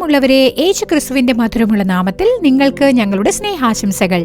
പ്രിയമുള്ളവരെ, യേശുക്രിസ്തുവിന്റെ മധുരമുള്ള നാമത്തിൽ നിങ്ങൾക്ക് ഞങ്ങളുടെ സ്നേഹാശംസകൾ.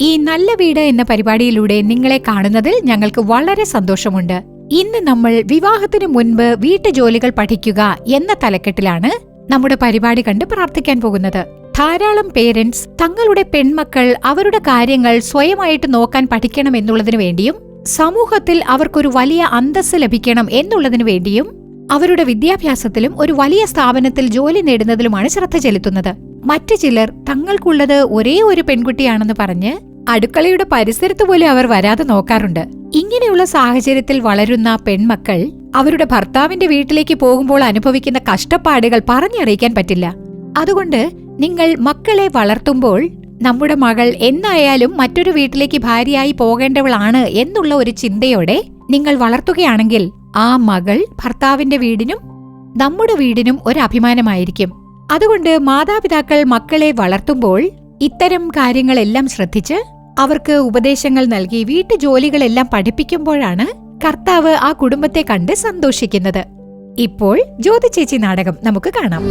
ഈ നല്ല വീട് എന്ന പരിപാടിയിലൂടെ നിങ്ങളെ കാണുന്നതിൽ ഞങ്ങൾക്ക് വളരെ സന്തോഷമുണ്ട്. ഇന്ന് നമ്മൾ വിവാഹത്തിനു മുൻപ് വീട്ടുജോലികൾ പഠിക്കുക എന്ന തലക്കെട്ടിലാണ് നമ്മുടെ പരിപാടി കണ്ട് പ്രാർത്ഥിക്കാൻ പോകുന്നത്. ധാരാളം പേരൻസ് തങ്ങളുടെ പെൺമക്കൾ അവരുടെ കാര്യങ്ങൾ സ്വയമായിട്ട് നോക്കാൻ പഠിക്കണം എന്നുള്ളതിനു വേണ്ടിയും സമൂഹത്തിൽ അവർക്കൊരു വലിയ അന്തസ്സ് ലഭിക്കണം എന്നുള്ളതിനു വേണ്ടിയും അവരുടെ വിദ്യാഭ്യാസത്തിലും ഒരു വലിയ സ്ഥാപനത്തിൽ ജോലി നേടുന്നതിലുമാണ് ശ്രദ്ധ ചെലുത്തുന്നത്. മറ്റു ചിലർ തങ്ങൾക്കുള്ളത് ഒരേ ഒരു പെൺകുട്ടിയാണെന്ന് പറഞ്ഞ് അടുക്കളയുടെ പരിസരത്ത് പോലും അവർ വരാതെ നോക്കാറുണ്ട്. ഇങ്ങനെയുള്ള സാഹചര്യത്തിൽ വളരുന്ന പെൺമക്കൾ അവരുടെ ഭർത്താവിന്റെ വീട്ടിലേക്ക് പോകുമ്പോൾ അനുഭവിക്കുന്ന കഷ്ടപ്പാടുകൾ പറഞ്ഞറിയിക്കാൻ പറ്റില്ല. അതുകൊണ്ട് നിങ്ങൾ മക്കളെ വളർത്തുമ്പോൾ നമ്മുടെ മകൾ എന്നായാലും മറ്റൊരു വീട്ടിലേക്ക് ഭാര്യയായി പോകേണ്ടവളാണ് എന്നുള്ള ഒരു ചിന്തയോടെ നിങ്ങൾ വളർത്തുകയാണെങ്കിൽ ആ മകൾ ഭർത്താവിന്റെ വീടിനും നമ്മുടെ വീടിനും ഒരു അഭിമാനമായിരിക്കും. അതുകൊണ്ട് മാതാപിതാക്കൾ മക്കളെ വളർത്തുമ്പോൾ ഇത്തരം കാര്യങ്ങളെല്ലാം ശ്രദ്ധിച്ച് അവർക്ക് ഉപദേശങ്ങൾ നൽകി വീട്ടുജോലികളെല്ലാം പഠിപ്പിക്കുമ്പോഴാണ് കർത്താവ് ആ കുടുംബത്തെ കണ്ട് സന്തോഷിക്കുന്നത്. ഇപ്പോൾ ജ്യോതി ചേച്ചി നാടകം നമുക്ക് കാണാം.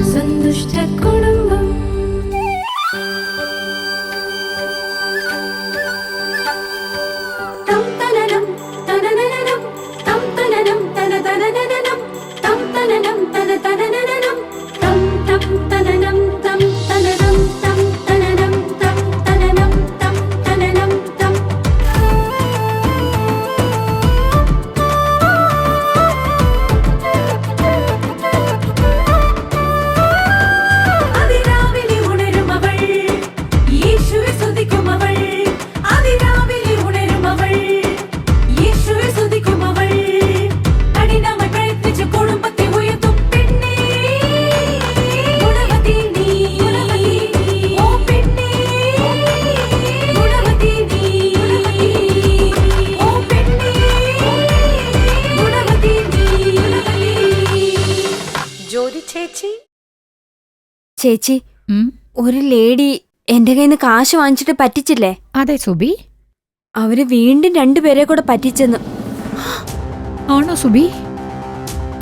ചേച്ചി, ഒരു ലേഡി എന്റെ കയ്യിൽ നിന്ന് കാശ് വാങ്ങിച്ചിട്ട് പറ്റിച്ചില്ലേ? അതെ സുബി, അവര് വീണ്ടും രണ്ടുപേരെ കൂടെ പറ്റിച്ചെന്ന്. ആണോ സുബി?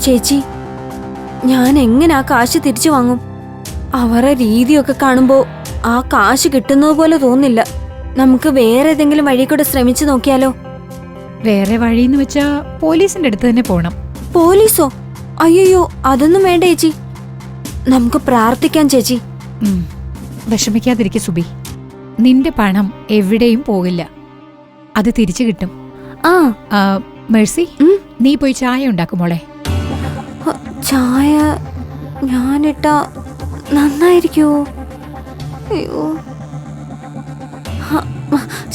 ചേച്ചി, ഞാൻ എങ്ങനെ ആ കാശ് തിരിച്ചു വാങ്ങും? അവരുടെ രീതിയൊക്കെ കാണുമ്പോ ആ കാശ് കിട്ടുന്നത് പോലെ തോന്നില്ല. നമുക്ക് വേറെ ഏതെങ്കിലും വഴി കൂടെ ശ്രമിച്ചു നോക്കിയാലോ? വേറെ വഴിന്ന് വെച്ചാ പോലീസിന്റെ അടുത്ത് തന്നെ പോണം. പോലീസോ? അയ്യോ, അതൊന്നും വേണ്ട ചേച്ചി. നമുക്ക് പ്രാർത്ഥിക്കാം ചേച്ചി. വിഷമിക്കാതിരിക്കും സുബി, നിന്റെ പണം എവിടെയും പോകില്ല, അത് തിരിച്ചു കിട്ടും. മേഴ്സി, നീ പോയി ചായ ഉണ്ടാക്കുമോളെ. ചായ ഞാനിട്ടാ നന്നായിരിക്കുമോ? അയ്യോ,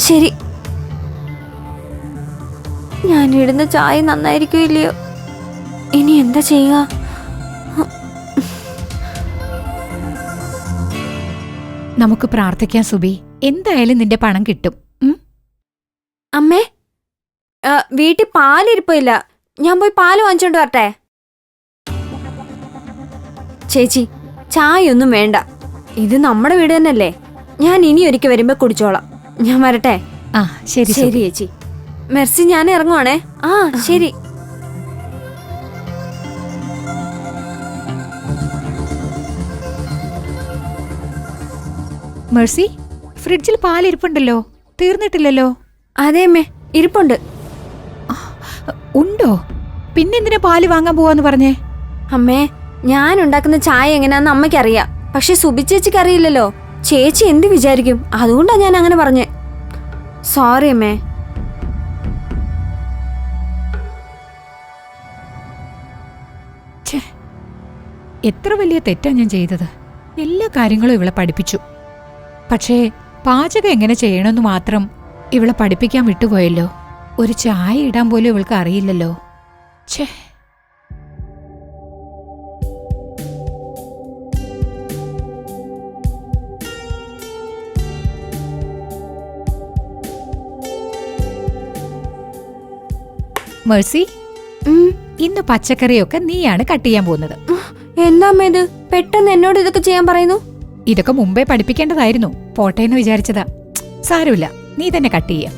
ശരി, ഞാനിടുന്ന ചായ നന്നായിരിക്കോ ഇല്ലയോ? ഇനി എന്താ ചെയ്യുക? നമുക്ക് പ്രാർത്ഥിക്കാം സുബി, എന്തായാലും നിന്റെ പണം കിട്ടും. അമ്മേ, വീട്ടിൽ പാലിരിപ്പില്ല, ഞാൻ പോയി പാല് വാങ്ങിച്ചോണ്ട് വരട്ടെ? ചേച്ചി, ചായയൊന്നും വേണ്ട, ഇത് നമ്മുടെ വീട് തന്നെയല്ലേ. ഞാൻ ഇനി ഒരിക്കൽ വരുമ്പോ കുടിച്ചോളാം. ഞാൻ വരട്ടെ? ശരി ശരി ചേച്ചി. മെർസി, ഞാൻ ഇറങ്ങുവാണേ. ശരി. മേഴ്സി, ഫ്രിഡ്ജിൽ പാലിരിപ്പുണ്ടല്ലോ, തീർന്നിട്ടില്ലല്ലോ? അതെ അമ്മേ, ഇരിപ്പുണ്ട്. ഉണ്ടോ? പിന്നെന്തിനാ പാല് വാങ്ങാൻ പോവാന്ന് പറഞ്ഞേ? അമ്മേ, ഞാൻ ഉണ്ടാക്കുന്ന ചായ എങ്ങനെയാന്ന് അമ്മയ്ക്കറിയാം, പക്ഷെ സുബി ചേച്ചിക്ക് അറിയില്ലല്ലോ. ചേച്ചി എന്ത് വിചാരിക്കും? അതുകൊണ്ടാ ഞാൻ അങ്ങനെ പറഞ്ഞേ. സോറി അമ്മേ. എത്ര വലിയ തെറ്റാ ഞാൻ ചെയ്തത്. എല്ലാ കാര്യങ്ങളും ഇവളെ പഠിപ്പിച്ചു, പക്ഷേ പാചകം എങ്ങനെ ചെയ്യണമെന്ന് മാത്രം ഇവളെ പഠിപ്പിക്കാൻ വിട്ടുപോയല്ലോ. ഒരു ചായ ഇടാൻ പോലും ഇവൾക്ക് അറിയില്ലല്ലോ. ഛേ, മേഴ്സി, ഇന്ന് പച്ചക്കറിയൊക്കെ നീയാണ് കട്ട് ചെയ്യാൻ പോകുന്നത്. എന്താ അമ്മ ഇത്? പെട്ടെന്ന് എന്നോട് ഇതൊക്കെ ചെയ്യാൻ പറയുന്നു. ഇതൊക്കെ മുമ്പേ പഠിപ്പിക്കേണ്ടതായിരുന്നു, പോട്ടേന്ന് വിചാരിച്ചതാ. സാരമില്ല, നീ തന്നെ കട്ട് ചെയ്യാം.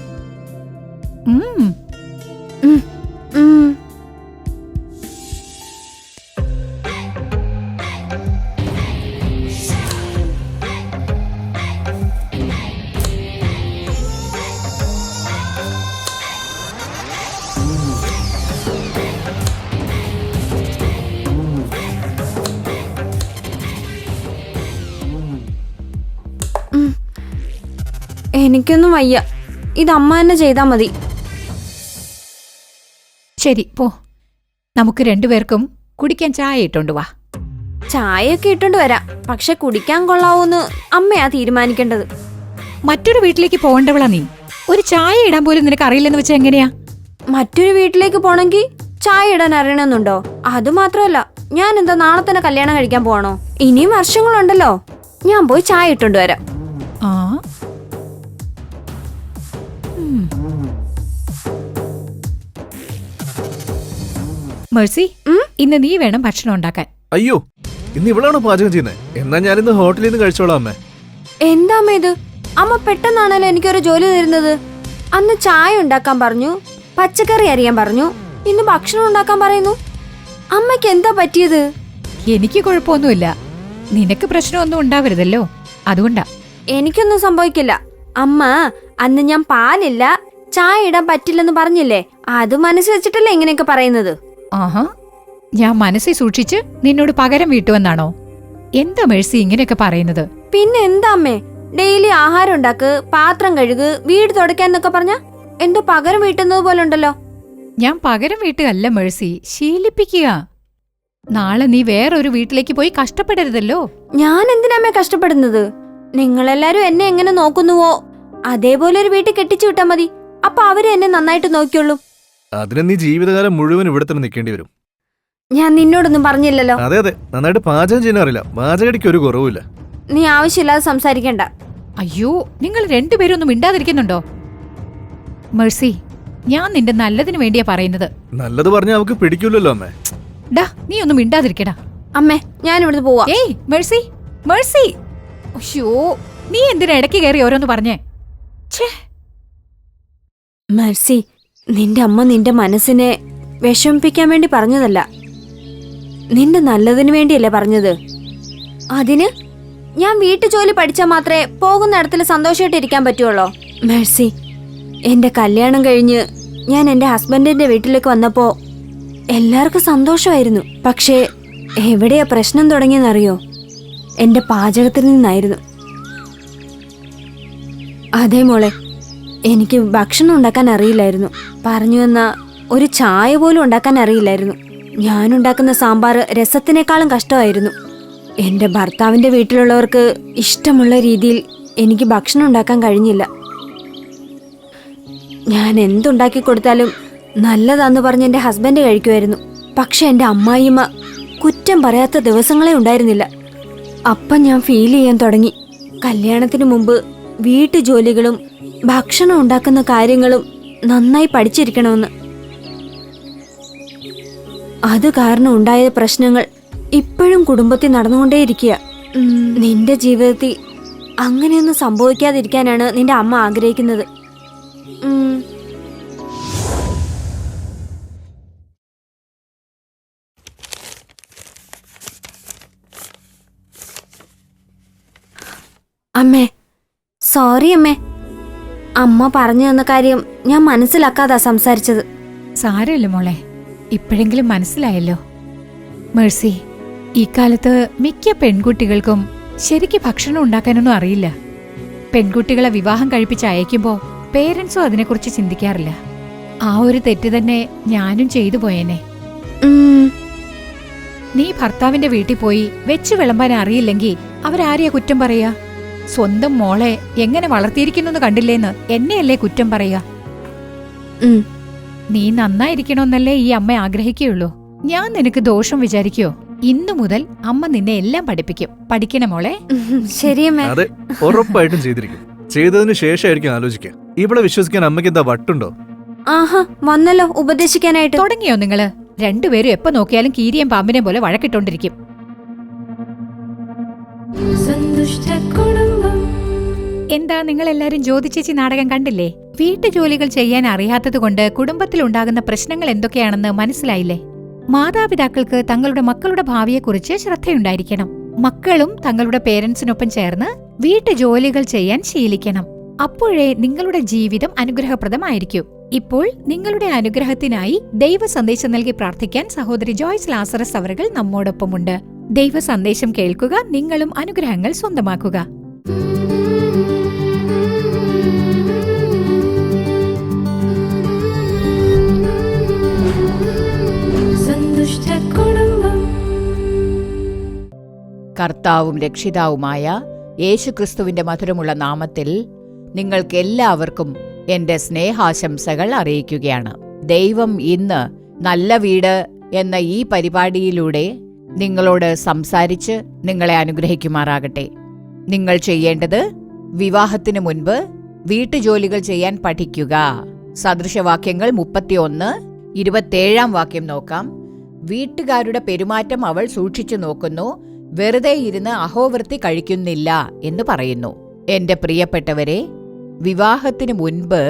എനിക്കൊന്നും വയ്യ. ഇത് അമ്മ തന്നെ ചെയ്താ മതി. ശരി പോ, നമുക്ക് രണ്ടുപേർക്കും കുടിക്കാൻ ചായ ഇട്ടോണ്ട് വാ. ചായയൊക്കെ ഇട്ടോണ്ട് വരാം, പക്ഷെ കുടിക്കാൻ കൊള്ളാവൂന്ന് അമ്മയാ തീരുമാനിക്കേണ്ടത്. മറ്റൊരു വീട്ടിലേക്ക് പോകേണ്ടവളാ നീ. ഒരു ചായ ഇടാൻ പോലും നിനക്ക് അറിയില്ലെന്ന് വെച്ചാ എങ്ങനെയാ? മറ്റൊരു വീട്ടിലേക്ക് പോണെങ്കിൽ ചായ ഇടാൻ അറിയണമെന്നുണ്ടോ? അതുമാത്രമല്ല, ഞാൻ എന്താ നാളെ തന്നെ കല്യാണം കഴിക്കാൻ പോവാണോ? ഇനിയും വർഷങ്ങളുണ്ടല്ലോ. ഞാൻ പോയി ചായ ഇട്ടോണ്ട് വരാം. ആ മേഴ്സി, ഇന്ന് നീ വേണം ഭക്ഷണം ഉണ്ടാക്കാൻ. അയ്യോ, ഇന്ന് ഇവളാണോ പാചകം ചെയ്യുന്നത്? എന്നാ ഞാനിന്ന് ഹോട്ടലിൽ നിന്ന് കഴിച്ചോളാം അമ്മേ. എന്താ അമ്മ ഇത്? അമ്മ പെട്ടെന്നാണല്ലോ എനിക്കൊരു ജോലി തരുന്നത്. അന്ന് ചായ ഉണ്ടാക്കാൻ പറഞ്ഞു, പച്ചക്കറി അരിയാൻ പറഞ്ഞു, ഇന്ന് ഭക്ഷണം ഉണ്ടാക്കാൻ പറയുന്നു. അമ്മയ്ക്ക് എന്താ പറ്റിയത്? എനിക്ക് കുഴപ്പമൊന്നുമില്ല, നിനക്ക് പ്രശ്നമൊന്നും ഉണ്ടാവരുതല്ലോ, അതുകൊണ്ടാ. എനിക്കൊന്നും സംഭവിക്കില്ല. അമ്മ അന്ന് ഞാൻ പാലില്ല, ചായ ഇടാൻ പറ്റില്ലെന്ന് പറഞ്ഞില്ലേ? അത് മനസ്സിൽ വെച്ചിട്ടല്ലേ ഇങ്ങനെയൊക്കെ പറയുന്നത്? ആഹാ, ഞാൻ മനസ്സിൽ സൂക്ഷിച്ച് നിന്നോട് പകരം വീട്ടുവെന്നാണോ? എന്താ മേഴ്സി ഇങ്ങനെയൊക്കെ പറയുന്നത്? പിന്നെ എന്താ അമ്മേ, ഡെയിലി ആഹാരം ഉണ്ടാക്ക്, പാത്രം കഴുകു, വീട് തുടയ്ക്കാൻ എന്നൊക്കെ പറഞ്ഞ എന്തോ പകരം വീട്ടുന്നത് പോലെ ഉണ്ടല്ലോ. ഞാൻ പകരം വീട്ടുകല്ല മേഴ്സി, ശീലിപ്പിക്കുക. നാളെ നീ വേറൊരു വീട്ടിലേക്ക് പോയി കഷ്ടപ്പെടരുതല്ലോ. ഞാൻ എന്തിനാമ്മേ കഷ്ടപ്പെടുന്നത്? നിങ്ങളെല്ലാരും എന്നെ എങ്ങനെ നോക്കുന്നുവോ അതേപോലെ ഒരു വീട്ടിൽ കെട്ടിച്ചു വിട്ടാ മതി. അപ്പൊ അവര് എന്നെ നന്നായിട്ട് നോക്കിയോളൂ. അതിന് നീ ജീവിതകാലം മുഴുവൻ ഇവിടെ തന്നെ നിൽക്കേണ്ടി വരും. ഞാൻ നിന്നോടൊന്നും പറഞ്ഞില്ലല്ലോ. അതെ അതെ, നന്നായിട്ട് പാചകം ചെയ്യാൻ അറിയില്ല, പാചകടിക്ക് ഒരു കുറവുമില്ല. നീ ആവശ്യമില്ലാതെ സംസാരിക്കണ്ട. അയ്യോ, നിങ്ങൾ രണ്ടുപേരും ഒന്നും മിണ്ടാതിരിക്കുന്നുണ്ടോ? മേഴ്സി, ഞാൻ നിന്റെ നല്ലതിന് വേണ്ടിയാ പറയുന്നത്. നല്ലത് പറഞ്ഞാൽ അവക്ക് പിടിക്കൂലല്ലോ അമ്മേ. ഡാ, നീ ഒന്നും മിണ്ടാതിരിക്കടാ. അമ്മേ, ഞാൻ ഇവിടുന്ന് പോവാ. ഏയ് മേഴ്സി, മേഴ്സി! അയ്യോ, നീ എന്തിനാ ഇടയ്ക്ക് കയറി ഓരോന്ന് പറഞ്ഞേ? മെർസി, നിന്റെ അമ്മ നിന്റെ മനസ്സിനെ വിഷമിപ്പിക്കാൻ വേണ്ടി പറഞ്ഞതല്ല, നിന്റെ നല്ലതിന് വേണ്ടിയല്ലേ പറഞ്ഞത്. അതിന് ഞാൻ വീട്ടുജോലി പഠിച്ചാൽ മാത്രമേ പോകുന്ന ഇടത്തിൽ സന്തോഷമായിട്ട് ഇരിക്കാൻ പറ്റുള്ളൂ. മെർസി, എന്റെ കല്യാണം കഴിഞ്ഞ് ഞാൻ എന്റെ ഹസ്ബൻഡിന്റെ വീട്ടിലേക്ക് വന്നപ്പോ എല്ലാവർക്കും സന്തോഷമായിരുന്നു. പക്ഷേ എവിടെയാ പ്രശ്നം തുടങ്ങിയെന്നറിയോ? എന്റെ പാചകത്തിൽ നിന്നായിരുന്നു. അതേ മോളെ, എനിക്ക് ഭക്ഷണം ഉണ്ടാക്കാൻ അറിയില്ലായിരുന്നു. പറഞ്ഞു വന്ന ഒരു ചായ പോലും ഉണ്ടാക്കാൻ അറിയില്ലായിരുന്നു. ഞാനുണ്ടാക്കുന്ന സാമ്പാർ രസത്തിനേക്കാളും കഷ്ടമായിരുന്നു. എന്റെ ഭർത്താവിന്റെ വീട്ടിലുള്ളവർക്ക് ഇഷ്ടമുള്ള രീതിയിൽ എനിക്ക് ഭക്ഷണം ഉണ്ടാക്കാൻ കഴിഞ്ഞില്ല. ഞാൻ എന്തുണ്ടാക്കി കൊടുത്താലും നല്ലതാന്ന് പറഞ്ഞ് എന്റെ ഹസ്ബൻഡ് കഴിക്കുമായിരുന്നു. പക്ഷെ എന്റെ അമ്മായിയമ്മ കുറ്റം പറയാത്ത ദിവസങ്ങളെ ഉണ്ടായിരുന്നില്ല. അപ്പം ഞാൻ ഫീൽ ചെയ്യാൻ തുടങ്ങി, കല്യാണത്തിന് മുമ്പ് വീട്ടുജോലികളും ഭക്ഷണം ഉണ്ടാക്കുന്ന കാര്യങ്ങളും നന്നായി പഠിച്ചിരിക്കണമെന്ന്. അത് കാരണം ഉണ്ടായ പ്രശ്നങ്ങൾ ഇപ്പോഴും കുടുംബത്തിൽ നടന്നുകൊണ്ടേയിരിക്കുക. നിന്റെ ജീവിതത്തിൽ അങ്ങനെയൊന്നും സംഭവിക്കാതിരിക്കാനാണ് നിന്റെ അമ്മ ആഗ്രഹിക്കുന്നത്. അമ്മേ, സോറി അമ്മേ. അമ്മ പറഞ്ഞു തന്ന കാര്യം ഞാൻ മനസ്സിലാക്കാതാ സംസാരിച്ചത്. സാരമില്ല മോളെ, ഇപ്പോഴെങ്കിലും മനസ്സിലായല്ലോ. മേഴ്സി, ഈ കാലത്ത് മിക്ക പെൺകുട്ടികൾക്കും ശരിക്ക് ഭക്ഷണം ഉണ്ടാക്കാനൊന്നും അറിയില്ല. പെൺകുട്ടികളെ വിവാഹം കഴിപ്പിച്ച് അയക്കുമ്പോ പേരൻസും അതിനെക്കുറിച്ച് ചിന്തിക്കാറില്ല. ആ ഒരു തെറ്റ് തന്നെ ഞാനും ചെയ്തു പോയേനെ. നീ ഭർത്താവിന്റെ വീട്ടിൽ പോയി വെച്ച് വിളമ്പാൻ അറിയില്ലെങ്കിൽ അവരാരെയാ കുറ്റം പറയാ? സ്വന്തം മോളെ എങ്ങനെ വളർത്തിയിരിക്കുന്നു കണ്ടില്ലേന്ന് എന്നെയല്ലേ കുറ്റം പറയാ? നീ നന്നായിരിക്കണമെന്നല്ലേ ഈ അമ്മ ആഗ്രഹിക്കുകയുള്ളൂ. ഞാൻ നിനക്ക് ദോഷം വിചാരിക്കോ? ഇന്നു മുതൽ അമ്മ നിന്നെ എല്ലാം പഠിപ്പിക്കും. പഠിക്കണം മോളെ. ശരിയമ്മേ. അതെ, ഉറപ്പായിട്ടും ചെയ്തിരിക്കും. ചെയ്തതിനു ശേഷമായിരിക്കും ആലോചിക്കുക. ഇവിടെ വിശ്വസിക്കാൻ അമ്മയ്ക്ക് എന്താ വട്ടുണ്ടോ? ആഹാ, വന്നല്ലോ ഉപദേശിക്കാനായിട്ട്. തുടങ്ങിയോ നിങ്ങള്? രണ്ടുപേരും എപ്പോ നോക്കിയാലും കീരിയും പാമ്പിനെ പോലെ വഴക്കിട്ടോണ്ടിരിക്കും. എന്താ നിങ്ങൾ എല്ലാരും ജ്യോതിച്ചേച്ചി നാടകം കണ്ടില്ലേ? വീട്ടുജോലികൾ ചെയ്യാൻ അറിയാത്തത് കൊണ്ട് കുടുംബത്തിലുണ്ടാകുന്ന പ്രശ്നങ്ങൾ എന്തൊക്കെയാണെന്ന് മനസ്സിലായില്ലേ? മാതാപിതാക്കൾക്ക് തങ്ങളുടെ മക്കളുടെ ഭാവിയെക്കുറിച്ച് ശ്രദ്ധയുണ്ടായിരിക്കണം. മക്കളും തങ്ങളുടെ പേരൻസിനൊപ്പം ചേർന്ന് വീട്ടുജോലികൾ ചെയ്യാൻ ശീലിക്കണം. അപ്പോഴേ നിങ്ങളുടെ ജീവിതം അനുഗ്രഹപ്രദമായിരിക്കും. ഇപ്പോൾ നിങ്ങളുടെ അനുഗ്രഹത്തിനായി ദൈവ സന്ദേശം നൽകി പ്രാർത്ഥിക്കാൻ സഹോദരി ജോയ്സ് ലാസറസ് അവറുകൾ നമ്മോടൊപ്പമുണ്ട്. ദൈവ സന്ദേശം കേൾക്കുക, നിങ്ങളും അനുഗ്രഹങ്ങൾ സ്വന്തമാക്കുക. കർത്താവും രക്ഷിതാവുമായ യേശുക്രിസ്തുവിന്റെ മധുരമുള്ള നാമത്തിൽ നിങ്ങൾക്കെല്ലാവർക്കും എന്റെ സ്നേഹാശംസകൾ അറിയിക്കുകയാണ്. ദൈവം ഇന്ന് നല്ല വീട് എന്ന ഈ പരിപാടിയിലൂടെ നിങ്ങളോട് സംസാരിച്ച് നിങ്ങളെ അനുഗ്രഹിക്കുമാറാകട്ടെ. നിങ്ങൾ ചെയ്യേണ്ടത് വിവാഹത്തിന് മുൻപ് വീട്ടുജോലികൾ ചെയ്യാൻ പഠിക്കുക. സദൃശവാക്യങ്ങൾ 31:27 വാക്യം നോക്കാം. വീട്ടുകാരുടെ പെരുമാറ്റം അവൾ സൂക്ഷിച്ചു നോക്കുന്നു, വെറുതെ ഇരുന്ന് അഹോവൃത്തി കഴിക്കുന്നില്ല എന്ന് പറയുന്നു. എന്റെ പ്രിയപ്പെട്ടവരെ, വിവാഹത്തിന് മുൻപ്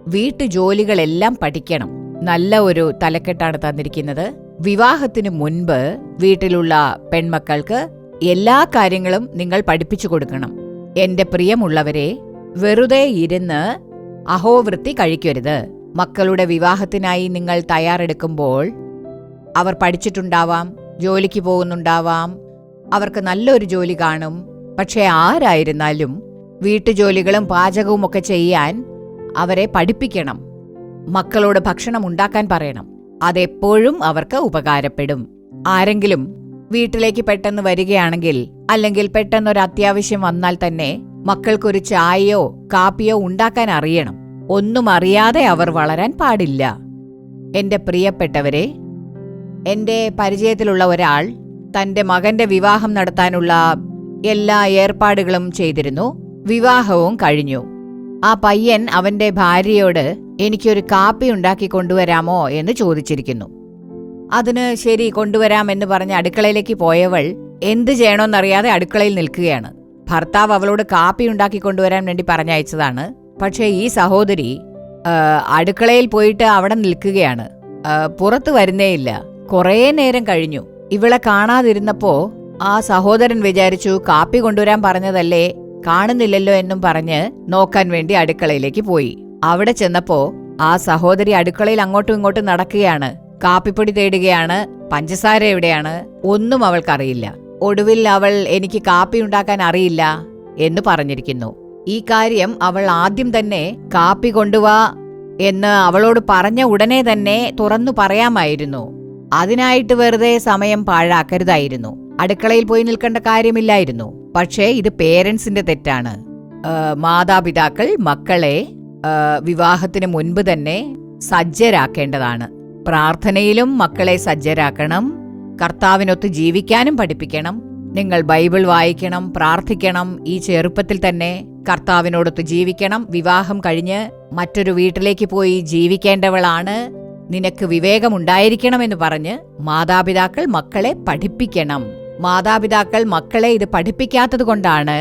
വീട്ടുജോലികളെല്ലാം പഠിക്കണം. നല്ല ഒരു തലക്കെട്ടാണ് തന്നിരിക്കുന്നത്. വിവാഹത്തിന് മുൻപ് വീട്ടിലുള്ള പെൺമക്കൾക്ക് എല്ലാ കാര്യങ്ങളും നിങ്ങൾ പഠിപ്പിച്ചു കൊടുക്കണം. എന്റെ പ്രിയമുള്ളവരെ, വെറുതെ ഇരുന്ന് അഹോവൃത്തി കഴിക്കരുത്. മക്കളുടെ വിവാഹത്തിനായി നിങ്ങൾ തയ്യാറെടുക്കുമ്പോൾ അവർ പഠിച്ചിട്ടുണ്ടാവാം, ജോലിക്ക് പോകുന്നുണ്ടാവാം, അവർക്ക് നല്ലൊരു ജോലി കാണും. പക്ഷെ ആരായിരുന്നാലും വീട്ടുജോലികളും പാചകവും ഒക്കെ ചെയ്യാൻ അവരെ പഠിപ്പിക്കണം. മക്കളോട് ഭക്ഷണം ഉണ്ടാക്കാൻ പറയണം. അതെപ്പോഴും അവർക്ക് ഉപകാരപ്പെടും. ആരെങ്കിലും വീട്ടിലേക്ക് പെട്ടെന്ന് വരികയാണെങ്കിൽ, അല്ലെങ്കിൽ പെട്ടെന്നൊരു അത്യാവശ്യം വന്നാൽ തന്നെ മക്കൾക്കൊരു ചായയോ കാപ്പിയോ ഉണ്ടാക്കാൻ അറിയണം. ഒന്നും അറിയാതെ അവർ വളരാൻ പാടില്ല. എന്റെ പ്രിയപ്പെട്ടവരെ, എന്റെ പരിചയത്തിലുള്ള ഒരാൾ തന്റെ മകന്റെ വിവാഹം നടത്താനുള്ള എല്ലാ ഏർപ്പാടുകളും ചെയ്തിരുന്നു. വിവാഹവും കഴിഞ്ഞു. ആ പയ്യൻ അവന്റെ ഭാര്യയോട് എനിക്കൊരു കാപ്പി ഉണ്ടാക്കി കൊണ്ടുവരാമോ എന്ന് ചോദിച്ചിരിക്കുന്നു. അതിന് ശരി, കൊണ്ടുവരാമെന്ന് പറഞ്ഞ് അടുക്കളയിലേക്ക് പോയവൾ എന്ത് ചെയ്യണമെന്നറിയാതെ അടുക്കളയിൽ നിൽക്കുകയാണ്. ഭർത്താവ് അവളോട് കാപ്പി ഉണ്ടാക്കി കൊണ്ടുവരാൻ വേണ്ടി പറഞ്ഞയച്ചതാണ്. പക്ഷേ ഈ സഹോദരി അടുക്കളയിൽ പോയിട്ട് അവിടെ നിൽക്കുകയാണ്, പുറത്തു വരുന്നേയില്ല. കുറേ നേരം കഴിഞ്ഞു. ഇവളെ കാണാതിരുന്നപ്പോ ആ സഹോദരൻ വിചാരിച്ചു കാപ്പി കൊണ്ടുവരാൻ പറഞ്ഞതല്ലേ, കാണുന്നില്ലല്ലോ എന്നും പറഞ്ഞ് നോക്കാൻ വേണ്ടി അടുക്കളയിലേക്ക് പോയി. അവിടെ ചെന്നപ്പോ ആ സഹോദരി അടുക്കളയിൽ അങ്ങോട്ടും ഇങ്ങോട്ടും നടക്കുകയാണ്. കാപ്പിപ്പൊടി തേടുകയാണ്. പഞ്ചസാര എവിടെയാണ് ഒന്നും അവൾക്കറിയില്ല. ഒടുവിൽ അവൾ എനിക്ക് കാപ്പി ഉണ്ടാക്കാൻ അറിയില്ല എന്ന് പറഞ്ഞിരിക്കുന്നു. ഈ കാര്യം അവൾ ആദ്യം തന്നെ കാപ്പി കൊണ്ടുവാ എന്ന് അവളോട് പറഞ്ഞ ഉടനെ തന്നെ തുറന്നു പറയാമായിരുന്നു. അതിനായിട്ട് വെറുതെ സമയം പാഴാക്കരുതായിരുന്നു. അടുക്കളയിൽ പോയി നിൽക്കേണ്ട കാര്യമില്ലായിരുന്നു. പക്ഷേ ഇത് പേരൻസിന്റെ തെറ്റാണ്. മാതാപിതാക്കൾ മക്കളെ വിവാഹത്തിന് മുൻപ് തന്നെ സജ്ജരാക്കേണ്ടതാണ്. പ്രാർത്ഥനയിലും മക്കളെ സജ്ജരാക്കണം. കർത്താവിനൊത്ത് ജീവിക്കാനും പഠിപ്പിക്കണം. നിങ്ങൾ ബൈബിൾ വായിക്കണം, പ്രാർത്ഥിക്കണം. ഈ ചെറുപ്പത്തിൽ തന്നെ കർത്താവിനോടൊത്ത് ജീവിക്കണം. വിവാഹം കഴിഞ്ഞ് മറ്റൊരു വീട്ടിലേക്ക് പോയി ജീവിക്കേണ്ടവളാണ്, നിനക്ക് വിവേകമുണ്ടായിരിക്കണമെന്ന് പറഞ്ഞ് മാതാപിതാക്കൾ മക്കളെ പഠിപ്പിക്കണം. മാതാപിതാക്കൾ മക്കളെ ഇത് പഠിപ്പിക്കാത്തത് കൊണ്ടാണ്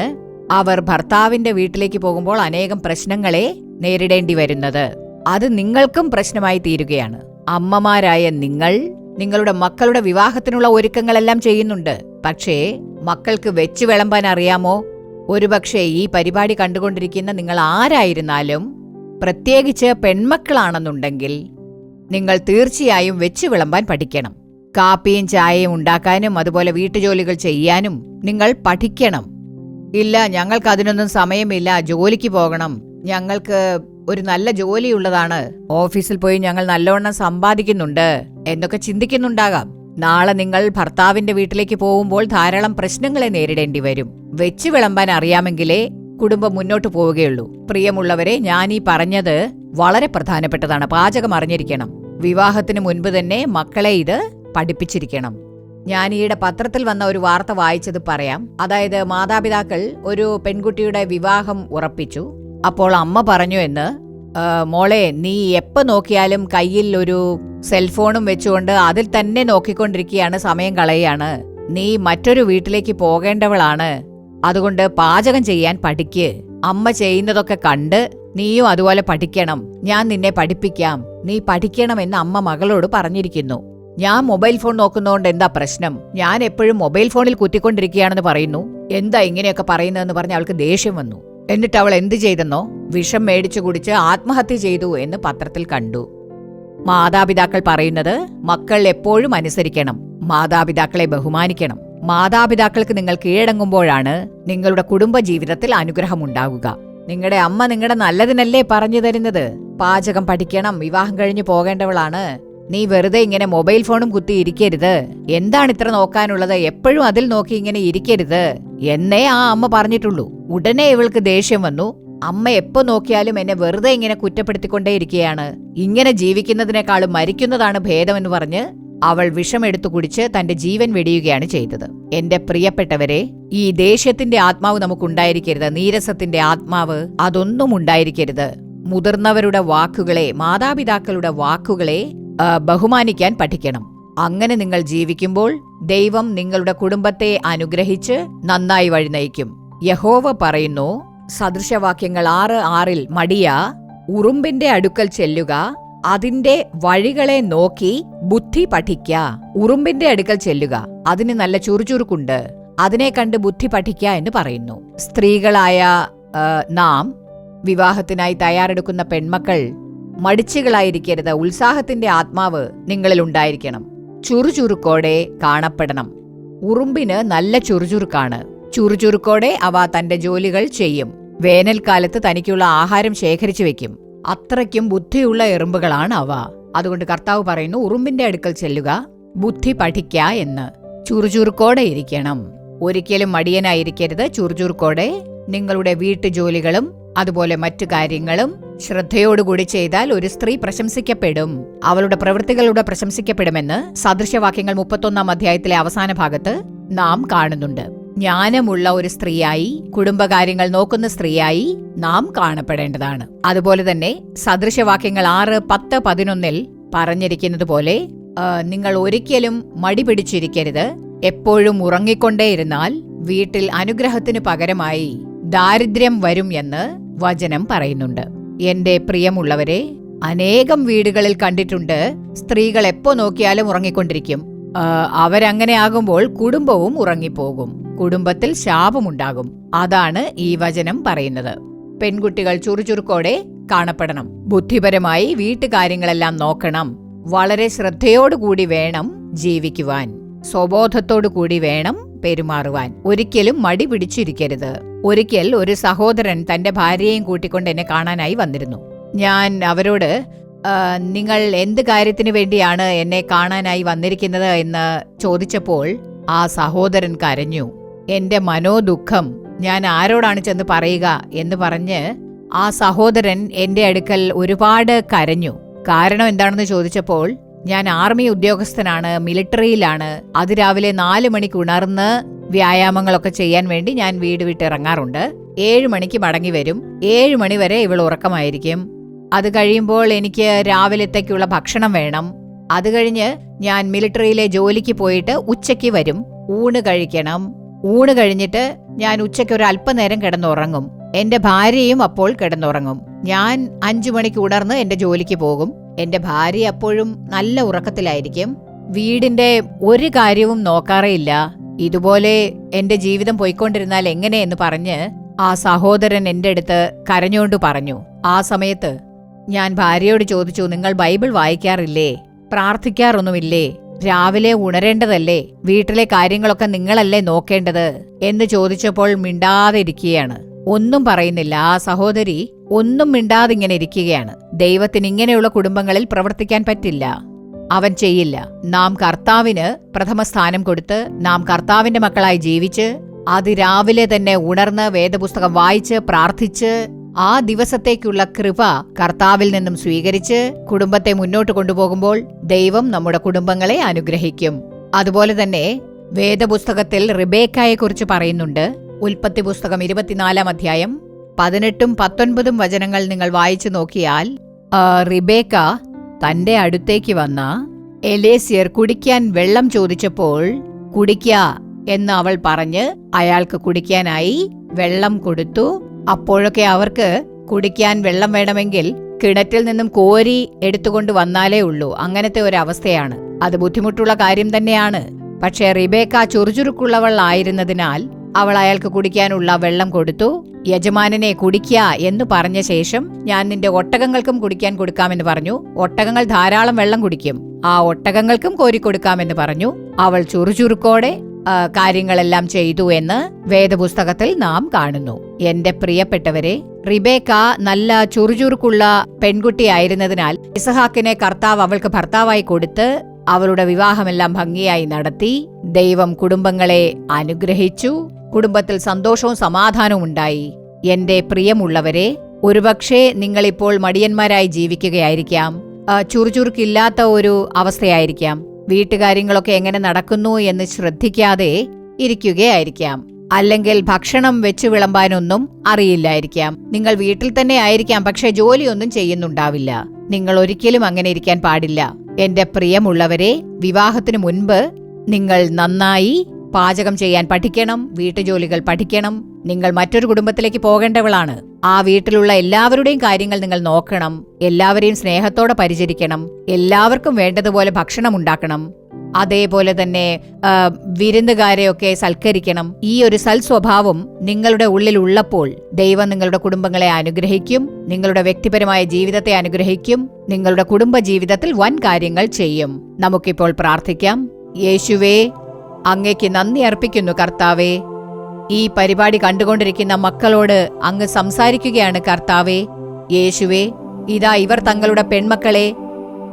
അവർ ഭർത്താവിന്റെ വീട്ടിലേക്ക് പോകുമ്പോൾ അനേകം പ്രശ്നങ്ങളെ നേരിടേണ്ടി വരുന്നത്. അത് നിങ്ങൾക്കും പ്രശ്നമായി തീരുകയാണ്. അമ്മമാരായ നിങ്ങൾ നിങ്ങളുടെ മക്കളുടെ വിവാഹത്തിനുള്ള ഒരുക്കങ്ങളെല്ലാം ചെയ്യുന്നുണ്ട്. പക്ഷേ മക്കൾക്ക് വെച്ചു വിളമ്പാൻ അറിയാമോ? ഒരുപക്ഷെ ഈ പരിപാടി കണ്ടുകൊണ്ടിരിക്കുന്ന നിങ്ങൾ ആരായിരുന്നാലും, പ്രത്യേകിച്ച് പെൺമക്കളാണെന്നുണ്ടെങ്കിൽ, നിങ്ങൾ തീർച്ചയായും വെച്ചു വിളമ്പാൻ പഠിക്കണം. കാപ്പിയും ചായയും ഉണ്ടാക്കാനും അതുപോലെ വീട്ടുജോലികൾ ചെയ്യാനും നിങ്ങൾ പഠിക്കണം. ഇല്ല, ഞങ്ങൾക്ക് അതിനൊന്നും സമയമില്ല, ജോലിക്ക് പോകണം, ഞങ്ങൾക്ക് ഒരു നല്ല ജോലിയുള്ളതാണ്, ഓഫീസിൽ പോയി ഞങ്ങൾ നല്ലവണ്ണം സമ്പാദിക്കുന്നുണ്ട് എന്നൊക്കെ ചിന്തിക്കുന്നുണ്ടാകാം. നാളെ നിങ്ങൾ ഭർത്താവിന്റെ വീട്ടിലേക്ക് പോകുമ്പോൾ ധാരാളം പ്രശ്നങ്ങളെ നേരിടേണ്ടി വരും. വെച്ചു വിളമ്പാൻ അറിയാമെങ്കിലേ കുടുംബം മുന്നോട്ട് പോവുകയുള്ളൂ. പ്രിയമുള്ളവരെ, ഞാൻ ഈ പറഞ്ഞത് വളരെ പ്രധാനപ്പെട്ടതാണ്. പാചകം അറിഞ്ഞിരിക്കണം. വിവാഹത്തിന് മുൻപ് തന്നെ മക്കളെ ഇത് പഠിപ്പിച്ചിരിക്കണം. ഞാൻ ഈയിടെ പത്രത്തിൽ വന്ന ഒരു വാർത്ത വായിച്ചത് പറയാം. അതായത് മാതാപിതാക്കൾ ഒരു പെൺകുട്ടിയുടെ വിവാഹം ഉറപ്പിച്ചു. അപ്പോൾ അമ്മ പറഞ്ഞു എന്ന്, മോളെ നീ എപ്പോ നോക്കിയാലും കയ്യിൽ ഒരു സെൽഫോണും വെച്ചുകൊണ്ട് അതിൽ തന്നെ നോക്കിക്കൊണ്ടിരിക്കുകയാണ്, സമയം കളയാണ്. നീ മറ്റൊരു വീട്ടിലേക്ക് പോകേണ്ടവളാണ്. അതുകൊണ്ട് പാചകം ചെയ്യാൻ പഠിക്ക്. അമ്മ ചെയ്യുന്നതൊക്കെ കണ്ട് നീയും അതുപോലെ പഠിക്കണം. ഞാൻ നിന്നെ പഠിപ്പിക്കാം, നീ പഠിക്കണമെന്ന് അമ്മ മകളോട് പറഞ്ഞിരിക്കുന്നു. ഞാൻ മൊബൈൽ ഫോൺ നോക്കുന്നതുകൊണ്ട് എന്താ പ്രശ്നം? ഞാൻ എപ്പോഴും മൊബൈൽ ഫോണിൽ കുത്തിക്കൊണ്ടിരിക്കുകയാണെന്ന് പറയുന്നു. എന്താ ഇങ്ങനെയൊക്കെ പറയുന്നതെന്ന് പറഞ്ഞ് അവൾക്ക് ദേഷ്യം വന്നു. എന്നിട്ട് അവൾ എന്ത് ചെയ്തെന്നോ, വിഷം മേടിച്ചു കുടിച്ച് ആത്മഹത്യ ചെയ്തു എന്ന് പത്രത്തിൽ കണ്ടു. മാതാപിതാക്കൾ പറയുന്നത് മക്കൾ എപ്പോഴും അനുസരിക്കണം. മാതാപിതാക്കളെ ബഹുമാനിക്കണം. മാതാപിതാക്കൾക്ക് നിങ്ങൾ കീഴടങ്ങുമ്പോഴാണ് നിങ്ങളുടെ കുടുംബ ജീവിതത്തിൽ അനുഗ്രഹമുണ്ടാകുക. നിങ്ങളുടെ അമ്മ നിങ്ങളുടെ നല്ലതിനല്ലേ പറഞ്ഞു തരുന്നത്? പാചകം പഠിക്കണം, വിവാഹം കഴിഞ്ഞു പോകേണ്ടവളാണ്, നീ വെറുതെ ഇങ്ങനെ മൊബൈൽ ഫോണും കുത്തി ഇരിക്കരുത്. എന്താണ് ഇത്ര നോക്കാനുള്ളത്? എപ്പോഴും അതിൽ നോക്കി ഇങ്ങനെ ഇരിക്കരുത് എന്നേ ആ അമ്മ പറഞ്ഞിട്ടുള്ളൂ. ഉടനെ ഇവൾക്ക് ദേഷ്യം വന്നു. അമ്മ എപ്പോ നോക്കിയാലും എന്നെ വെറുതെ ഇങ്ങനെ കുറ്റപ്പെടുത്തിക്കൊണ്ടേയിരിക്കുകയാണ്. ഇങ്ങനെ ജീവിക്കുന്നതിനേക്കാളും മരിക്കുന്നതാണ് ഭേദമെന്ന് പറഞ്ഞ് അവൾ വിഷമെടുത്തു കുടിച്ച് തന്റെ ജീവൻ വെടിയുകയാണ് ചെയ്തത്. എന്റെ പ്രിയപ്പെട്ടവരെ, ഈ ദേഷ്യത്തിന്റെ ആത്മാവ് നമുക്കുണ്ടായിരിക്കരുത്. നീരസത്തിന്റെ ആത്മാവ് അതൊന്നും ഉണ്ടായിരിക്കരുത്. മുതിർന്നവരുടെ വാക്കുകളെ, മാതാപിതാക്കളുടെ വാക്കുകളെ ബഹുമാനിക്കാൻ പഠിക്കണം. അങ്ങനെ നിങ്ങൾ ജീവിക്കുമ്പോൾ ദൈവം നിങ്ങളുടെ കുടുംബത്തെ അനുഗ്രഹിച്ച് നന്നായി വഴി നയിക്കും. യഹോവ പറയുന്നു, സദൃശവാക്യങ്ങൾ 6:6 മടിയ, ഉറുമ്പിന്റെ അടുക്കൽ ചെല്ലുക, അതിന്റെ വഴികളെ നോക്കി ബുദ്ധി പഠിക്ക. ഉറുമ്പിന്റെ അടുക്കൽ ചെല്ലുക, അതിന് നല്ല ചുറുചുറുക്കുണ്ട്, അതിനെ കണ്ട് ബുദ്ധി പഠിക്ക എന്ന് പറയുന്നു. സ്ത്രീകളായ നാം, വിവാഹത്തിനായി തയ്യാറെടുക്കുന്ന പെൺമക്കൾ മടിച്ചുകളായിരിക്കരുത്. ഉത്സാഹത്തിന്റെ ആത്മാവ് നിങ്ങളിൽ ഉണ്ടായിരിക്കണം. ചുറുചുറുക്കോടെ കാണപ്പെടണം. ഉറുമ്പിന് നല്ല ചുറുചുറുക്കാണ്. ചുറുചുറുക്കോടെ അവ തന്റെ ജോലികൾ ചെയ്യും. വേനൽക്കാലത്ത് തനിക്കുള്ള ആഹാരം ശേഖരിച്ചു വെക്കും. അത്രയ്ക്കും ബുദ്ധിയുള്ള എറുമ്പുകളാണ് അവ. അതുകൊണ്ട് കർത്താവ് പറയുന്നു, ഉറുമ്പിന്റെ അടുക്കൽ ചെല്ലുക, ബുദ്ധി പഠിക്ക എന്ന്. ചുറുചുറുക്കോടെ ഇരിക്കണം. ഒരിക്കലും മടിയനായിരിക്കരുത്. ചുറുചുറുക്കോടെ നിങ്ങളുടെ വീട്ടുജോലികളും അതുപോലെ മറ്റു കാര്യങ്ങളും ശ്രദ്ധയോടുകൂടി ചെയ്താൽ ഒരു സ്ത്രീ പ്രശംസിക്കപ്പെടും. അവളുടെ പ്രവൃത്തികളുടെ പ്രശംസിക്കപ്പെടുമെന്ന് സദൃശവാക്യങ്ങൾ 31 അധ്യായത്തിലെ അവസാന ഭാഗത്ത് നാം കാണുന്നുണ്ട്. ജ്ഞാനമുള്ള ഒരു സ്ത്രീയായി, കുടുംബകാര്യങ്ങൾ നോക്കുന്ന സ്ത്രീയായി നാം കാണപ്പെടേണ്ടതാണ്. അതുപോലെ തന്നെ സദൃശവാക്യങ്ങൾ 6, 10, 11 പറഞ്ഞിരിക്കുന്നത് പോലെ നിങ്ങൾ ഒരിക്കലും മടി പിടിച്ചിരിക്കരുത്. എപ്പോഴും ഉറങ്ങിക്കൊണ്ടേയിരുന്നാൽ വീട്ടിൽ അനുഗ്രഹത്തിന് പകരമായി ദാരിദ്ര്യം വരും എന്ന് വചനം പറയുന്നുണ്ട്. എന്റെ പ്രിയമുള്ളവരെ, അനേകം വീടുകളിൽ കണ്ടിട്ടുണ്ട്, സ്ത്രീകൾ എപ്പോ നോക്കിയാലും ഉറങ്ങിക്കൊണ്ടിരിക്കും. അവരങ്ങനെ ആകുമ്പോൾ കുടുംബവും ഉറങ്ങിപ്പോകും. കുടുംബത്തിൽ ശാപമുണ്ടാകും. അതാണ് ഈ വചനം പറയുന്നത്. പെൺകുട്ടികൾ ചുറുചുറുക്കോടെ കാണപ്പെടണം. ബുദ്ധിപരമായി വീട്ടുകാര്യങ്ങളെല്ലാം നോക്കണം. വളരെ ശ്രദ്ധയോടുകൂടി വേണം ജീവിക്കുവാൻ. സ്വബോധത്തോടുകൂടി വേണം പെരുമാറുവാൻ. ഒരിക്കലും മടി പിടിച്ചിരിക്കരുത്. ഒരിക്കൽ ഒരു സഹോദരൻ തന്റെ ഭാര്യയെയും കൂട്ടിക്കൊണ്ട് എന്നെ കാണാനായി വന്നിരുന്നു. ഞാൻ അവരോട്, നിങ്ങൾ എന്ത് കാര്യത്തിന് വേണ്ടിയാണ് എന്നെ കാണാനായി വന്നിരിക്കുന്നത് എന്ന് ചോദിച്ചപ്പോൾ ആ സഹോദരൻ കരഞ്ഞു. എന്റെ മനോദുഃഖം ഞാൻ ആരോടാണ് ചെന്ന് പറയുക എന്ന് പറഞ്ഞ് ആ സഹോദരൻ എന്റെ അടുക്കൽ ഒരുപാട് കരഞ്ഞു. കാരണം എന്താണെന്ന് ചോദിച്ചപ്പോൾ, ഞാൻ ആർമി ഉദ്യോഗസ്ഥനാണ്, മിലിറ്ററിയിലാണ്. അതിരാവിലെ 4 മണിക്ക് ഉണർന്ന് വ്യായാമങ്ങളൊക്കെ ചെയ്യാൻ വേണ്ടി ഞാൻ വീട് വിട്ടിറങ്ങാറുണ്ട്. 7 മണിക്ക് മടങ്ങി വരും. 7 മണി വരെ ഇവൾ ഉറക്കമായിരിക്കും. അത് കഴിയുമ്പോൾ എനിക്ക് രാവിലത്തേക്കുള്ള ഭക്ഷണം വേണം. അത് കഴിഞ്ഞ് ഞാൻ മിലിറ്ററിയിലെ ജോലിക്ക് പോയിട്ട് ഉച്ചയ്ക്ക് വരും. ഊണ് കഴിക്കണം. ഊണ് കഴിഞ്ഞിട്ട് ഞാൻ ഉച്ചയ്ക്ക് ഒരു അല്പനേരം കിടന്നുറങ്ങും. എന്റെ ഭാര്യയും അപ്പോൾ കിടന്നുറങ്ങും. ഞാൻ 5 മണിക്ക് ഉണർന്ന് എന്റെ ജോലിക്ക് പോകും. എന്റെ ഭാര്യ അപ്പോഴും നല്ല ഉറക്കത്തിലായിരിക്കും. വീടിന്റെ ഒരു കാര്യവും നോക്കാറേയില്ല. ഇതുപോലെ എന്റെ ജീവിതം പോയിക്കൊണ്ടിരുന്നാൽ എങ്ങനെയെന്ന് പറഞ്ഞ് ആ സഹോദരൻ എന്റെ അടുത്ത് കരഞ്ഞുകൊണ്ട് പറഞ്ഞു. ആ സമയത്ത് ഞാൻ ഭാര്യയോട് ചോദിച്ചു, നിങ്ങൾ ബൈബിൾ വായിക്കാറില്ലേ? പ്രാർത്ഥിക്കാറൊന്നുമില്ലേ? രാവിലെ ഉണരേണ്ടതല്ലേ? വീട്ടിലെ കാര്യങ്ങളൊക്കെ നിങ്ങളല്ലേ നോക്കേണ്ടത് എന്ന് ചോദിച്ചപ്പോൾ മിണ്ടാതെ ഇരിക്കുകയാണ്. ഒന്നും പറയുന്നില്ല. ആ സഹോദരി ഒന്നും മിണ്ടാതെ ഇങ്ങനെ ഇരിക്കുകയാണ്. ദൈവത്തിന് ഇങ്ങനെയുള്ള കുടുംബങ്ങളിൽ പ്രവർത്തിക്കാൻ പറ്റില്ല. അവൻ ചെയ്യില്ല. നാം കർത്താവിന് പ്രഥമ സ്ഥാനം കൊടുത്ത് നാം കർത്താവിന്റെ മക്കളായി ജീവിച്ച് അതിരാവിലെ തന്നെ ഉണർന്ന് വേദപുസ്തകം വായിച്ച് പ്രാർത്ഥിച്ച് ആ ദിവസത്തേക്കുള്ള കൃപ കർത്താവിൽ നിന്നും സ്വീകരിച്ച് കുടുംബത്തെ മുന്നോട്ട് കൊണ്ടുപോകുമ്പോൾ ദൈവം നമ്മുടെ കുടുംബങ്ങളെ അനുഗ്രഹിക്കും. അതുപോലെ തന്നെ വേദപുസ്തകത്തിൽ റിബേക്കായെക്കുറിച്ച് പറയുന്നുണ്ട്. ഉൽപ്പത്തി പുസ്തകം 24 അധ്യായം 18, 19 വചനങ്ങൾ നിങ്ങൾ വായിച്ചു നോക്കിയാൽ റിബേക്ക തന്റെ അടുത്തേക്ക് വന്ന എലേസ്യർ കുടിക്കാൻ വെള്ളം ചോദിച്ചപ്പോൾ കുടിക്ക എന്ന് അവൾ പറഞ്ഞ് അയാൾക്ക് കുടിക്കാനായി വെള്ളം കൊടുത്തു. അപ്പോഴൊക്കെ അവർക്ക് കുടിക്കാൻ വെള്ളം വേണമെങ്കിൽ കിണറ്റിൽ നിന്നും കോരി എടുത്തുകൊണ്ട് വന്നാലേ ഉള്ളൂ. അങ്ങനത്തെ ഒരു അവസ്ഥയാണ്. അത് ബുദ്ധിമുട്ടുള്ള കാര്യം തന്നെയാണ്. പക്ഷേ റിബേക്ക ചുറുചുറുക്കുള്ളവൾ ആയിരുന്നതിനാൽ അവൾ അയാൾക്ക് കുടിക്കാനുള്ള വെള്ളം കൊടുത്തു. യജമാനനെ കുടിക്ക എന്ന് പറഞ്ഞ ശേഷം, ഞാൻ നിന്റെ ഒട്ടകങ്ങൾക്കും കുടിക്കാൻ കൊടുക്കാമെന്ന് പറഞ്ഞു. ഒട്ടകങ്ങൾ ധാരാളം വെള്ളം കുടിക്കും. ആ ഒട്ടകങ്ങൾക്കും കോരിക്കൊടുക്കാമെന്ന് പറഞ്ഞു. അവൾ ചുറുചുറുക്കോടെ കാര്യങ്ങളെല്ലാം ചെയ്തു എന്ന് വേദപുസ്തകത്തിൽ നാം കാണുന്നു. എന്റെ പ്രിയപ്പെട്ടവരെ, റിബേക്ക നല്ല ചുറുചുറുക്കുള്ള പെൺകുട്ടിയായിരുന്നതിനാൽ ഇസഹാക്കിനെ കർത്താവ് അവൾക്ക് ഭർത്താവായി കൊടുത്ത് അവളുടെ വിവാഹമെല്ലാം ഭംഗിയായി നടത്തി. ദൈവം കുടുംബങ്ങളെ അനുഗ്രഹിച്ചു. കുടുംബത്തിൽ സന്തോഷവും സമാധാനവും ഉണ്ടായി. എന്റെ പ്രിയമുള്ളവരെ, ഒരുപക്ഷെ നിങ്ങളിപ്പോൾ മടിയന്മാരായി ജീവിക്കുകയായിരിക്കാം. ചുറുചുറുക്കില്ലാത്ത ഒരു അവസ്ഥയായിരിക്കാം. വീട്ടുകാര്യങ്ങളൊക്കെ എങ്ങനെ നടക്കുന്നു എന്ന് ശ്രദ്ധിക്കാതെ ഇരിക്കുകയായിരിക്കാം. അല്ലെങ്കിൽ ഭക്ഷണം വെച്ച് വിളമ്പാനൊന്നും അറിയില്ലായിരിക്കാം. നിങ്ങൾ വീട്ടിൽ തന്നെ ആയിരിക്കാം, പക്ഷെ ജോലിയൊന്നും ചെയ്യുന്നുണ്ടാവില്ല. നിങ്ങൾ ഒരിക്കലും അങ്ങനെ ഇരിക്കാൻ പാടില്ല. എന്റെ പ്രിയമുള്ളവരെ, വിവാഹത്തിനു മുൻപ് നിങ്ങൾ നന്നായി പാചകം ചെയ്യാൻ പഠിക്കണം, വീട്ടുജോലികൾ പഠിക്കണം. നിങ്ങൾ മറ്റൊരു കുടുംബത്തിലേക്ക് പോകേണ്ടവളാണ്. ആ വീട്ടിലുള്ള എല്ലാവരുടെയും കാര്യങ്ങൾ നിങ്ങൾ നോക്കണം. എല്ലാവരെയും സ്നേഹത്തോടെ പരിചരിക്കണം. എല്ലാവർക്കും വേണ്ടതുപോലെ ഭക്ഷണം ഉണ്ടാക്കണം. അതേപോലെ തന്നെ വിരുന്നുകാരെയൊക്കെ സൽക്കരിക്കണം. ഈ ഒരു സൽസ്വഭാവം നിങ്ങളുടെ ഉള്ളിൽ ഉള്ളപ്പോൾ ദൈവം നിങ്ങളുടെ കുടുംബങ്ങളെ അനുഗ്രഹിക്കും. നിങ്ങളുടെ വ്യക്തിപരമായ ജീവിതത്തെ അനുഗ്രഹിക്കും. നിങ്ങളുടെ കുടുംബ ജീവിതത്തിൽ വൻ കാര്യങ്ങൾ ചെയ്യും. നമുക്കിപ്പോൾ പ്രാർത്ഥിക്കാം. യേശുവേ, അങ്ങേക്ക് നന്ദി അർപ്പിക്കുന്നു കർത്താവേ. ഈ പരിപാടി കണ്ടുകൊണ്ടിരിക്കുന്ന മക്കളോട് അങ്ങ് സംസാരിക്കുകയാണ് കർത്താവേ. യേശുവേ, ഇതാ ഇവർ തങ്ങളുടെ പെൺമക്കളെ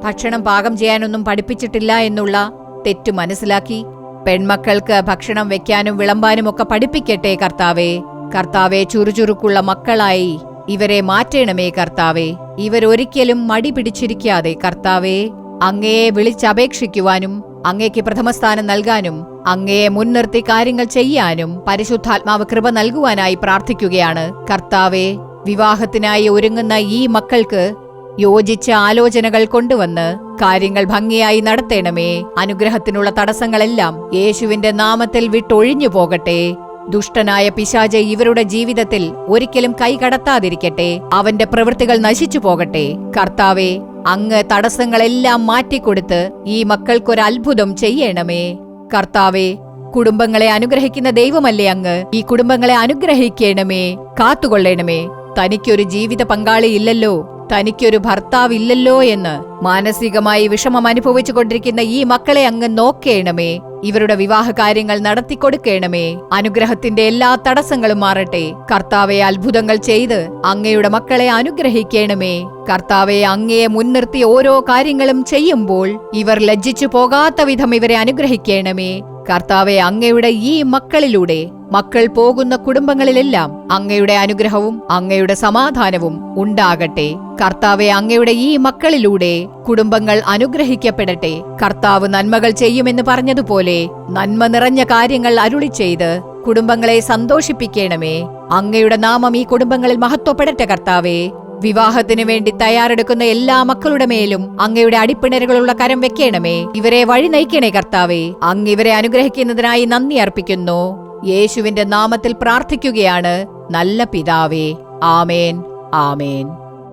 ഭക്ഷണം പാകം ചെയ്യാനൊന്നും പഠിപ്പിച്ചിട്ടില്ല എന്നുള്ള തെറ്റു മനസ്സിലാക്കി പെൺമക്കൾക്ക് ഭക്ഷണം വെക്കാനും വിളമ്പാനും ഒക്കെ പഠിപ്പിക്കട്ടെ കർത്താവേ. കർത്താവേ, ചുറുചുറുക്കുള്ള മക്കളായി ഇവരെ മാറ്റണമേ കർത്താവേ. ഇവരൊരിക്കലും മടി പിടിച്ചിരിക്കാതെ കർത്താവേ, അങ്ങയെ വിളിച്ചപേക്ഷിക്കുവാനും അങ്ങേക്ക് പ്രഥമസ്ഥാനം നൽകാനും അങ്ങയെ മുൻനിർത്തി കാര്യങ്ങൾ ചെയ്യാനും പരിശുദ്ധാത്മാവ് കൃപ നൽകുവാനായി പ്രാർത്ഥിക്കുകയാണ് കർത്താവേ. വിവാഹത്തിനായി ഒരുങ്ങുന്ന ഈ മക്കൾക്ക് യോജിച്ച ആലോചനകൾ കൊണ്ടുവന്ന് കാര്യങ്ങൾ ഭംഗിയായി നടത്തണമേ. അനുഗ്രഹത്തിനുള്ള തടസ്സങ്ങളെല്ലാം യേശുവിന്റെ നാമത്തിൽ വിട്ടൊഴിഞ്ഞു പോകട്ടെ. ദുഷ്ടനായ പിശാച് ഇവരുടെ ജീവിതത്തിൽ ഒരിക്കലും കൈകടത്താതിരിക്കട്ടെ. അവന്റെ പ്രവൃത്തികൾ നശിച്ചു പോകട്ടെ. കർത്താവേ, അങ്ങ് തടസ്സങ്ങളെല്ലാം മാറ്റിക്കൊടുത്ത് ഈ മക്കൾക്കൊരു അത്ഭുതം ചെയ്യണമേ. കർത്താവേ, കുടുംബങ്ങളെ അനുഗ്രഹിക്കുന്ന ദൈവമല്ലേ അങ്ങ്? ഈ കുടുംബങ്ങളെ അനുഗ്രഹിക്കണമേ, കാത്തുകൊള്ളണമേ. തനിക്കൊരു ജീവിത പങ്കാളി ഇല്ലല്ലോ, തനിക്കൊരു ഭർത്താവില്ലല്ലോ എന്ന് മാനസികമായി വിഷമം അനുഭവിച്ചു കൊണ്ടിരിക്കുന്ന ഈ മക്കളെ അങ്ങ് നോക്കേണമേ. ഇവരുടെ വിവാഹ കാര്യങ്ങൾ നടത്തിക്കൊടുക്കേണമേ. അനുഗ്രഹത്തിന്റെ എല്ലാ തടസ്സങ്ങളും മാറട്ടെ. കർത്താവെ, അത്ഭുതങ്ങൾ ചെയ്ത് അങ്ങയുടെ മക്കളെ അനുഗ്രഹിക്കണമേ. കർത്താവെ, അങ്ങയെ മുൻനിർത്തി ഓരോ കാര്യങ്ങളും ചെയ്യുമ്പോൾ ഇവർ ലജ്ജിച്ചു പോകാത്ത വിധം ഇവരെ അനുഗ്രഹിക്കണമേ. കർത്താവെ, അങ്ങയുടെ ഈ മക്കളിലൂടെ മക്കൾ പോകുന്ന കുടുംബങ്ങളിലെല്ലാം അങ്ങയുടെ അനുഗ്രഹവും അങ്ങയുടെ സമാധാനവും ഉണ്ടാകട്ടെ. കർത്താവെ, അങ്ങയുടെ ഈ മക്കളിലൂടെ കുടുംബങ്ങൾ അനുഗ്രഹിക്കപ്പെടട്ടെ. കർത്താവ് നന്മകൾ ചെയ്യുമെന്ന് പറഞ്ഞതുപോലെ നന്മ നിറഞ്ഞ കാര്യങ്ങൾ അരുളി ചെയ്ത് കുടുംബങ്ങളെ സന്തോഷിപ്പിക്കണമേ. അങ്ങയുടെ നാമം ഈ കുടുംബങ്ങളിൽ മഹത്വപ്പെടട്ടെ കർത്താവേ. വിവാഹത്തിനു വേണ്ടി തയ്യാറെടുക്കുന്ന എല്ലാ മക്കളുടെ മേലും അങ്ങയുടെ അടിപ്പിണരുകളുള്ള കരം വെക്കണമേ. ഇവരെ വഴി നയിക്കണേ കർത്താവേ. അങ്ങ് ഇവരെ അനുഗ്രഹിക്കുന്നതിനായി നന്ദി അർപ്പിക്കുന്നു. യേശുവിന്റെ നാമത്തിൽ പ്രാർത്ഥിക്കുകയാണ് നല്ല പിതാവേ. ആമേൻ, ആമേൻ.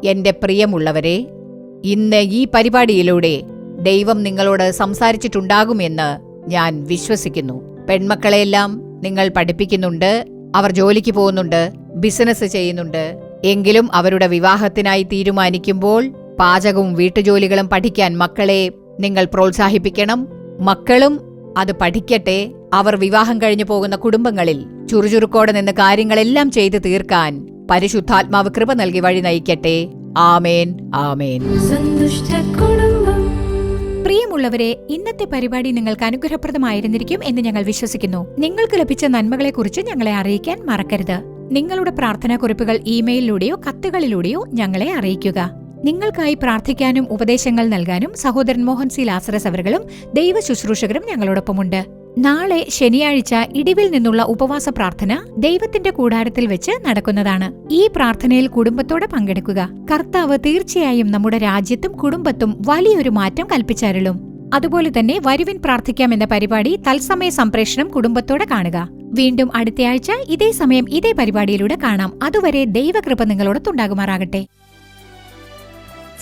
എന്റെ പ്രിയമുള്ളവരെ, ഇന്ന് ഈ പരിപാടിയിലൂടെ ദൈവം നിങ്ങളോട് സംസാരിച്ചിട്ടുണ്ടാകുമെന്ന് ഞാൻ വിശ്വസിക്കുന്നു. പെൺമക്കളെയെല്ലാം നിങ്ങൾ പഠിപ്പിക്കുന്നുണ്ട്, അവർ ജോലിക്ക് പോകുന്നുണ്ട്, ബിസിനസ് ചെയ്യുന്നുണ്ട്. എങ്കിലും അവരുടെ വിവാഹത്തിനായി തീരുമാനിക്കുമ്പോൾ പാചകവും വീട്ടുജോലികളും പഠിക്കാൻ മക്കളെ നിങ്ങൾ പ്രോത്സാഹിപ്പിക്കണം. മക്കളും അത് പഠിക്കട്ടെ. അവർ വിവാഹം കഴിഞ്ഞു പോകുന്ന കുടുംബങ്ങളിൽ ചുറുചുറുക്കോടെ നിന്ന് കാര്യങ്ങളെല്ലാം ചെയ്തു തീർക്കാൻ പരിശുദ്ധാത്മാവ് കൃപ നൽകി വഴി നയിക്കട്ടെ. ആമേൻ, ആമേൻ. പ്രിയമുള്ളവരെ, ഇന്നത്തെ പരിപാടി നിങ്ങൾക്ക് അനുഗ്രഹപ്രദമായിരുന്നിരിക്കും എന്ന് ഞങ്ങൾ വിശ്വസിക്കുന്നു. നിങ്ങൾക്ക് ലഭിച്ച നന്മകളെക്കുറിച്ച് ഞങ്ങളെ അറിയിക്കാൻ മറക്കരുത്. നിങ്ങളുടെ പ്രാർത്ഥനാക്കുറിപ്പുകൾ ഇമെയിലിലൂടെയോ കത്തുകളിലൂടെയോ ഞങ്ങളെ അറിയിക്കുക. നിങ്ങൾക്കായി പ്രാർത്ഥിക്കാനും ഉപദേശങ്ങൾ നൽകാനും സഹോദരൻ മോഹൻ സി ലാസറസ് അവர்களுം ദൈവ ശുശ്രൂഷകരും ഞങ്ങളോടൊപ്പമുണ്ട്. നാളെ ശനിയാഴ്ച ഇടിവിൽ നിന്നുള്ള ഉപവാസ പ്രാർത്ഥന ദൈവത്തിന്റെ കൂടാരത്തിൽ വെച്ച് നടക്കുന്നതാണ്. ഈ പ്രാർത്ഥനയിൽ കുടുംബത്തോടെ പങ്കെടുക്കുക. കർത്താവ് തീർച്ചയായും നമ്മുടെ രാജ്യത്തും കുടുംബത്തും വലിയൊരു മാറ്റം കൽപ്പിച്ചരുളും. അതുപോലെ തന്നെ വരുവിൻ പ്രാർത്ഥിക്കാം എന്ന പരിപാടി തത്സമയ സംപ്രേഷണം കുടുംബത്തോടെ കാണുക. വീണ്ടും അടുത്തയാഴ്ച ഇതേ സമയം ഇതേ പരിപാടിയിലൂടെ കാണാം. അതുവരെ ദൈവകൃപ നിങ്ങളോടൊത്തുണ്ടാകുമാറാകട്ടെ.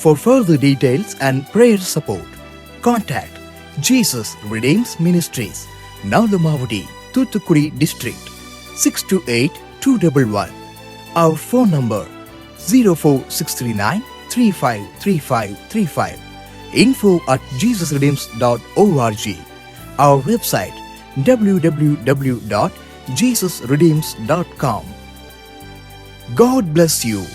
For further details and prayer support, contact Jesus Redeems Ministries, Nalamavadi, Thoothukudi District, 628-211. Our phone number 04639 353535. info@jesusredeems.org. Our website www.jesusredeems.com. God bless you.